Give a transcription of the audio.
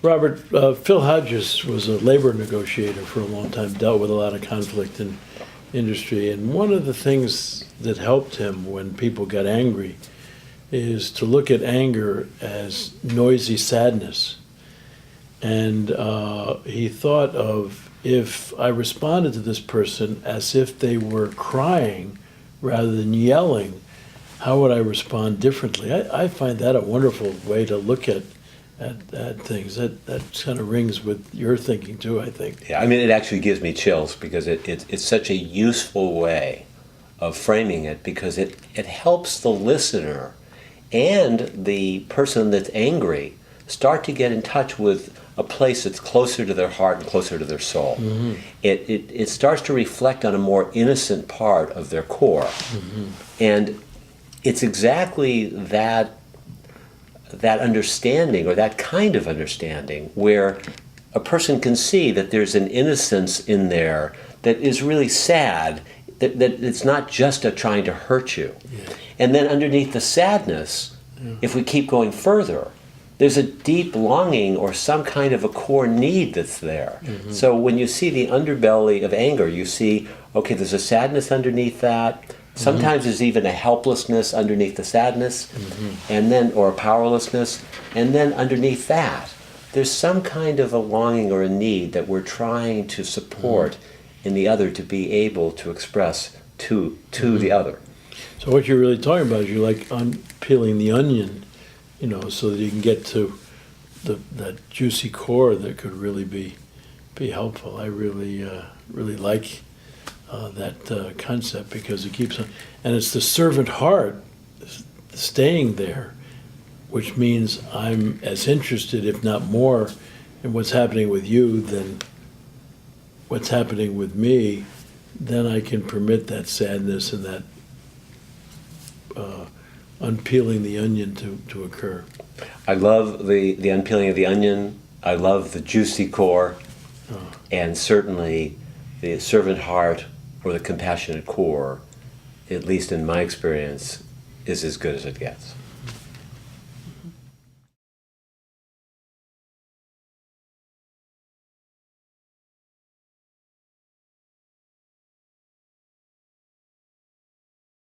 Robert, Phil Hodges was a labor negotiator for a long time, dealt with a lot of conflict in industry, and one of the things that helped him when people got angry is to look at anger as noisy sadness. And he thought of, if I responded to this person as if they were crying rather than yelling, how would I respond differently? I find that a wonderful way to look at things. That kind of rings with your thinking too, I think. Yeah, I mean, it actually gives me chills because it's such a useful way of framing it, because it helps the listener and the person that's angry start to get in touch with a place that's closer to their heart and closer to their soul. Mm-hmm. It starts to reflect on a more innocent part of their core. Mm-hmm. And it's exactly that understanding, or that kind of understanding, where a person can see that there's an innocence in there that is really sad, that it's not just trying to hurt you. Yeah. And then underneath the sadness, if we keep going further, there's a deep longing or some kind of a core need that's there. Mm-hmm. So when you see the underbelly of anger, you see, okay, there's a sadness underneath that. Sometimes there's even a helplessness underneath the sadness, and then, or a powerlessness, and then underneath that, there's some kind of a longing or a need that we're trying to support in the other to be able to express to the other. So what you're really talking about is you're like peeling the onion, so that you can get to that juicy core that could really be helpful. I really like that concept, because it keeps on, and it's the servant heart staying there, which means I'm as interested, if not more, in what's happening with you than what's happening with me. Then I can permit that sadness and that unpeeling the onion to occur. I love the unpeeling of the onion. I love the juicy core, and certainly the servant heart, or the compassionate core, at least in my experience, is as good as it gets.